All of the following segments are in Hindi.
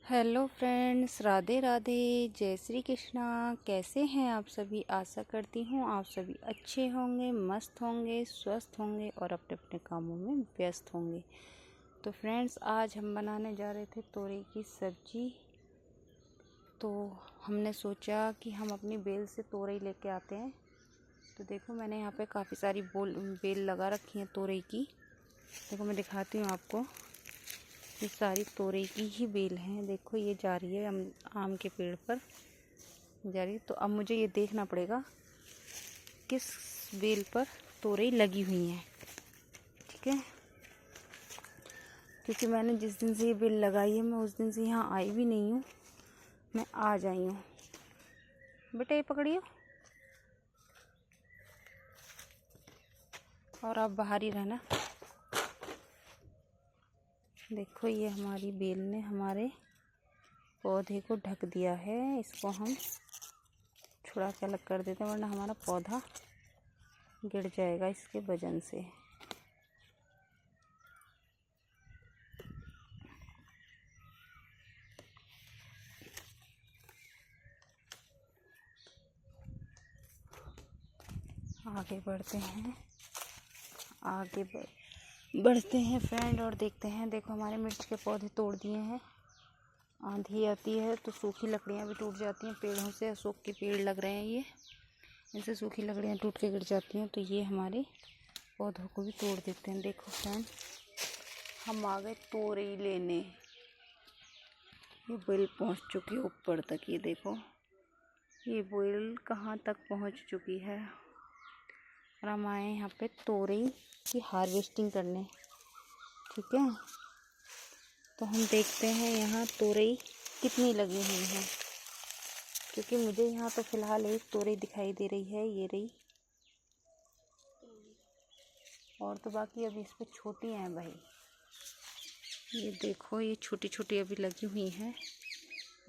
हेलो फ्रेंड्स, राधे राधे, जय श्री कृष्णा। कैसे हैं आप सभी? आशा करती हूँ आप सभी अच्छे होंगे, मस्त होंगे, स्वस्थ होंगे और अपने अपने कामों में व्यस्त होंगे। तो फ्रेंड्स, आज हम बनाने जा रहे थे तोरई की सब्जी। तो हमने सोचा कि हम अपनी बेल से तोरई लेके आते हैं। तो देखो, मैंने यहाँ पे काफ़ी सारी बेल लगा रखी है तोरई की। देखो, मैं दिखाती हूँ आपको। ये सारी तोरई की ही बेल हैं। देखो, ये जा रही है आम के पेड़ पर जा रही है। तो अब मुझे ये देखना पड़ेगा किस बेल पर तोरई लगी हुई हैं, ठीक है? क्योंकि मैंने जिस दिन से ये बेल लगाई है, मैं उस दिन से यहाँ आई भी नहीं हूँ। मैं आज आई हूँ। बेटा, ये पकड़ियो और आप बाहर ही रहना। देखो, ये हमारी बेल ने हमारे पौधे को ढक दिया है। इसको हम छुड़ा के अलग कर देते हैं, वरना हमारा पौधा गिर जाएगा इसके वजन से। आगे बढ़ते हैं, आगे बढ़ते हैं फ्रेंड, और देखते हैं। देखो, हमारे मिर्च के पौधे तोड़ दिए हैं। आंधी आती है तो सूखी लकड़ियाँ भी टूट जाती हैं पेड़ों से। अशोक के पेड़ लग रहे हैं ये, इनसे सूखी लकड़ियाँ टूट के गिर जाती हैं, तो ये हमारे पौधों को भी तोड़ देते हैं। देखो फ्रेंड, हम आ गए तोरई लेने। ये बेल पहुंच चुकी है ऊपर तक। ये देखो, ये बेल कहाँ तक पहुंच चुकी है। और हम आए यहाँ पे तोरई की हार्वेस्टिंग करने, ठीक है? तो हम देखते हैं यहाँ तोरई कितनी लगी हुई है, क्योंकि मुझे यहाँ तो फ़िलहाल एक तोरई दिखाई दे रही है, ये रही। और तो बाकी अभी इस पर छोटी हैं भाई। ये देखो, ये छोटी छोटी अभी लगी हुई हैं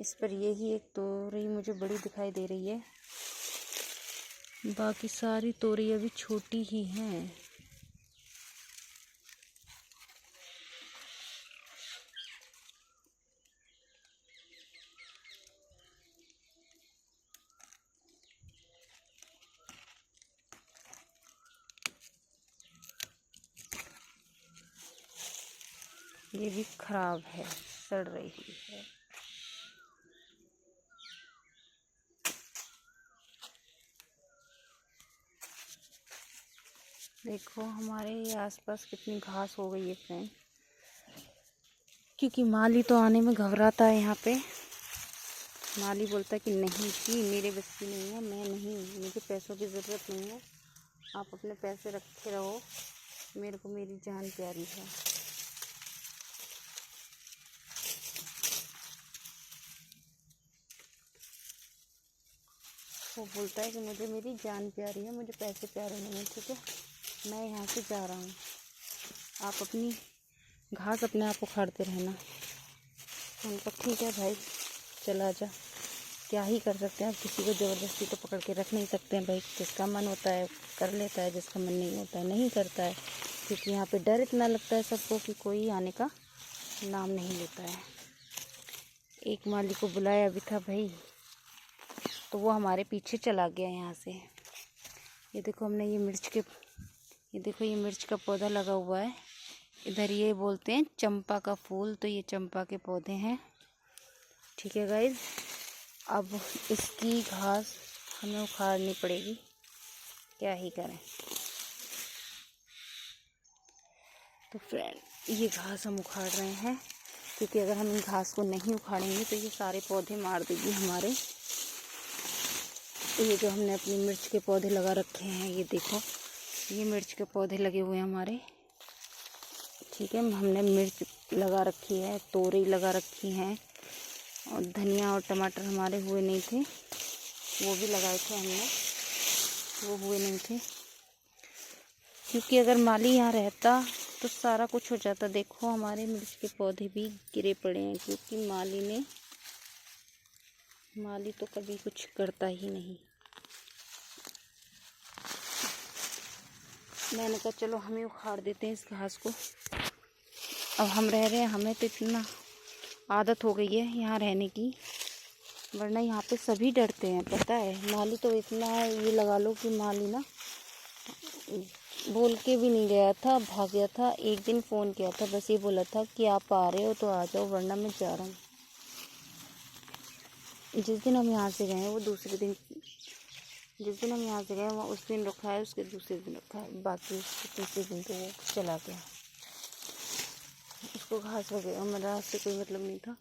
इस पर। यही एक तोरई मुझे बड़ी दिखाई दे रही है, बाकी सारी तोरई अभी छोटी ही हैं। ये भी खराब है, सड़ रही है। देखो, हमारे ये आसपास कितनी घास हो गई है फ्रेंड, क्योंकि माली तो आने में घबराता है यहाँ पे। माली बोलता है कि नहीं जी, मेरे बस की नहीं है, मैं नहीं, मुझे पैसों की ज़रूरत नहीं है, आप अपने पैसे रखे रहो, मेरे को मेरी जान प्यारी है। वो बोलता है कि मुझे मेरी जान प्यारी है, मुझे पैसे प्यारे नहीं है, ठीक है? मैं यहाँ से जा रहा हूँ, आप अपनी घास अपने आप उखाड़ते रहना। उनका ठीक है भाई, चला जा। क्या ही कर सकते हैं, अब किसी को ज़बरदस्ती तो पकड़ के रख नहीं सकते हैं भाई। जिसका मन होता है कर लेता है, जिसका मन नहीं होता है नहीं करता है। क्योंकि यहाँ पे डर इतना लगता है सबको कि कोई आने का नाम नहीं लेता है। एक माली को बुलाया भी था भाई, तो वो हमारे पीछे चला गया यहाँ से। ये देखो, हमने ये देखो, ये मिर्च का पौधा लगा हुआ है इधर। ये बोलते हैं चंपा का फूल, तो ये चंपा के पौधे हैं, ठीक है गाइज? अब इसकी घास हमें उखाड़नी पड़ेगी, क्या ही करें। तो फ्रेंड, ये घास हम उखाड़ रहे हैं, क्योंकि अगर हम इन घास को नहीं उखाड़ेंगे तो ये सारे पौधे मार देगी हमारे। ये जो हमने अपनी मिर्च के पौधे लगा रखे हैं, ये देखो, ये मिर्च के पौधे लगे हुए हैं हमारे, ठीक है? हमने मिर्च लगा रखी है, तोरई लगा रखी हैं, और धनिया और टमाटर हमारे हुए नहीं थे, वो भी लगाए थे हमने, वो हुए नहीं थे। क्योंकि अगर माली यहाँ रहता तो सारा कुछ हो जाता। देखो, हमारे मिर्च के पौधे भी गिरे पड़े हैं, क्योंकि माली तो कभी कुछ करता ही नहीं। मैंने कहा चलो हम ही उखाड़ देते हैं इस घास को। अब हम रह रहे हैं, हमें तो इतना आदत हो गई है यहाँ रहने की, वरना यहाँ पे सभी डरते हैं, पता है। माली तो इतना ये लगा लो कि माली ना बोल के भी नहीं गया था, भाग गया था। एक दिन फ़ोन किया था, बस ये बोला था कि आप आ रहे हो तो आ जाओ, वरना मैं जा रहा हूँ। जिस दिन हम यहाँ से गए हैं वो दूसरे दिन, जिस दिन हम यहाँ से गए वहाँ उस दिन रखा है, उसके दूसरे दिन रखा है, बाकी उसके तीसरे दिन तो वो चला गया। उसको घास वगैरह मेरा से कोई मतलब नहीं था।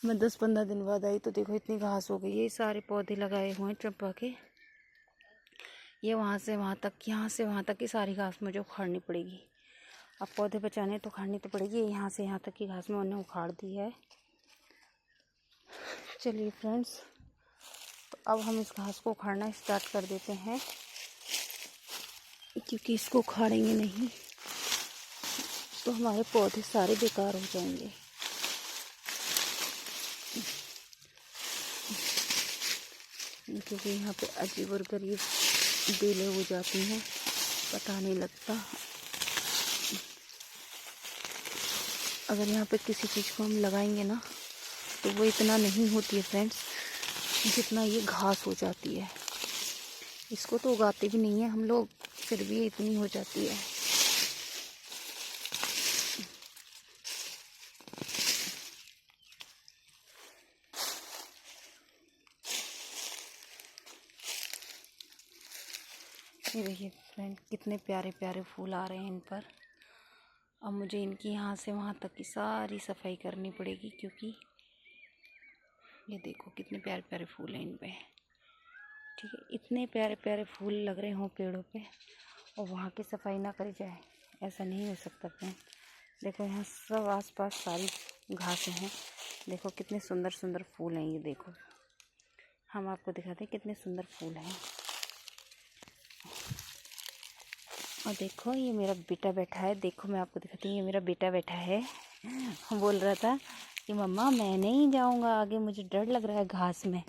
मैं 10-15 दिन बाद आई तो देखो इतनी घास हो गई है। ये सारे पौधे लगाए हुए हैं चंपा के, ये वहाँ से वहाँ तक, यहाँ से वहाँ तक की सारी घास मुझे उखाड़नी पड़ेगी। अब पौधे बचाने तो उखाड़नी तो पड़ेगी। यहाँ से यहाँ तक की घास मैंने उखाड़ दी है। चलिए फ्रेंड्स, तो अब हम इस घास को उखाड़ना स्टार्ट कर देते हैं, क्योंकि इसको उखाड़ेंगे नहीं तो हमारे पौधे सारे बेकार हो जाएंगे। क्योंकि यहाँ पे अजीब और गरीब बेलें हो जाती हैं, पता नहीं लगता। अगर यहाँ पे किसी चीज़ को हम लगाएंगे ना तो वो इतना नहीं होती है फ्रेंड्स, जितना ये घास हो जाती है। इसको तो उगाते भी नहीं है हम लोग, फिर भी इतनी हो जाती है। ये देखिए फ्रेंड, कितने प्यारे प्यारे फूल आ रहे हैं इन पर। अब मुझे इनकी यहाँ से वहाँ तक की सारी सफाई करनी पड़ेगी, क्योंकि ये देखो कितने प्यारे प्यारे फूल हैं इन पे। ठीक है, इतने प्यारे प्यारे फूल लग रहे हों पेड़ों पे और वहाँ की सफाई ना करी जाए, ऐसा नहीं हो सकता फ्रेंड। देखो यहाँ सब आसपास सारी घासें हैं, देखो कितने सुंदर सुंदर फूल हैं। ये देखो, हम आपको दिखाते हैं कितने सुंदर फूल हैं। और देखो ये मेरा बेटा बैठा है, देखो मैं आपको दिखाती हूँ, ये मेरा बेटा बैठा है। बोल रहा था कि मम्मा मैं नहीं जाऊँगा आगे, मुझे डर लग रहा है घास में।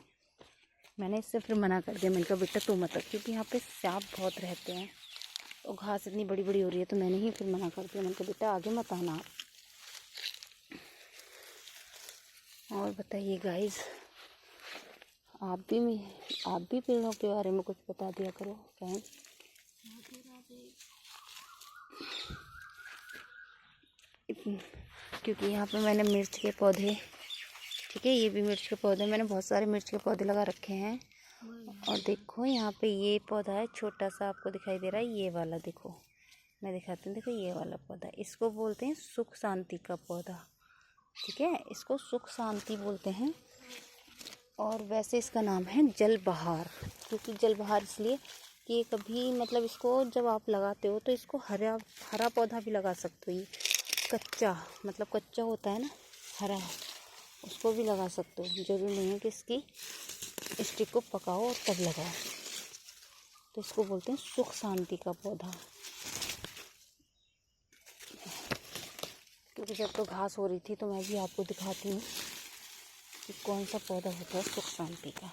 मैंने इससे फिर मना कर दिया, मैंने कहा बेटा तू मत, क्योंकि यहाँ पे सांप बहुत रहते हैं और घास इतनी बड़ी बड़ी हो रही है, तो मैंने ही फिर मना कर दिया। मैंने कहा बेटा आगे मत आना आप। और बताइए गाइस, आप भी पेड़ों के बारे में कुछ बता दिया करो फ्रेंड्स। क्योंकि यहाँ पे मैंने मिर्च के पौधे, ठीक है, ये भी मिर्च के पौधे, मैंने बहुत सारे मिर्च के पौधे लगा रखे हैं। और देखो यहाँ पे ये पौधा है छोटा सा, आपको दिखाई दे रहा है, ये वाला देखो, मैं दिखाती हूँ। देखो ये वाला पौधा, इसको बोलते हैं सुख शांति का पौधा। ठीक है, इसको सुख शांति बोलते हैं। और वैसे इसका नाम है जलबहार, क्योंकि जलबहार इसलिए कि ये कभी मतलब इसको जब आप लगाते हो तो इसको हरा पौधा भी लगा सकते हो। ये कच्चा, मतलब कच्चा होता है ना हरा, उसको भी लगा सकते हो। ज़रूरी नहीं है कि इसकी स्टिक को पकाओ और तब लगाओ। तो इसको बोलते हैं सुख शांति का पौधा। क्योंकि जब तो घास हो रही थी तो मैं भी आपको दिखाती हूँ कि कौन सा पौधा होता है सुख शांति का।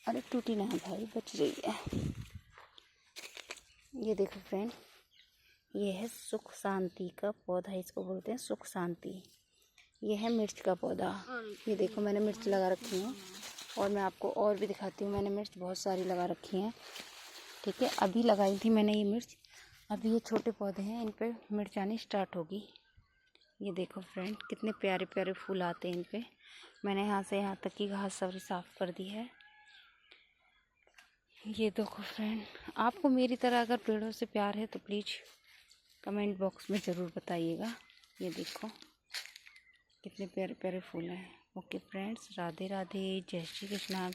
अरे टूटी ना भाई, बच रही है। ये देखो फ्रेंड, ये है सुख शांति का पौधा, इसको बोलते हैं सुख शांति। ये है मिर्च का पौधा। ये देखो मैंने मिर्च लगा रखी है, और मैं आपको और भी दिखाती हूँ। मैंने मिर्च बहुत सारी लगा रखी हैं। ठीक है, अभी लगाई थी मैंने ये मिर्च, अभी ये छोटे पौधे हैं, इन पे मिर्च आनी स्टार्ट होगी। ये देखो फ्रेंड, कितने प्यारे प्यारे फूल आते हैं इन पे। मैंने यहाँ से यहाँ तक की घास सारी साफ़ कर दी है। ये देखो फ्रेंड, आपको मेरी तरह अगर पेड़ों से प्यार है तो प्लीज़ कमेंट बॉक्स में ज़रूर बताइएगा। ये देखो कितने प्यारे प्यारे फूल हैं। ओके फ्रेंड्स, राधे राधे, जय श्री कृष्णा।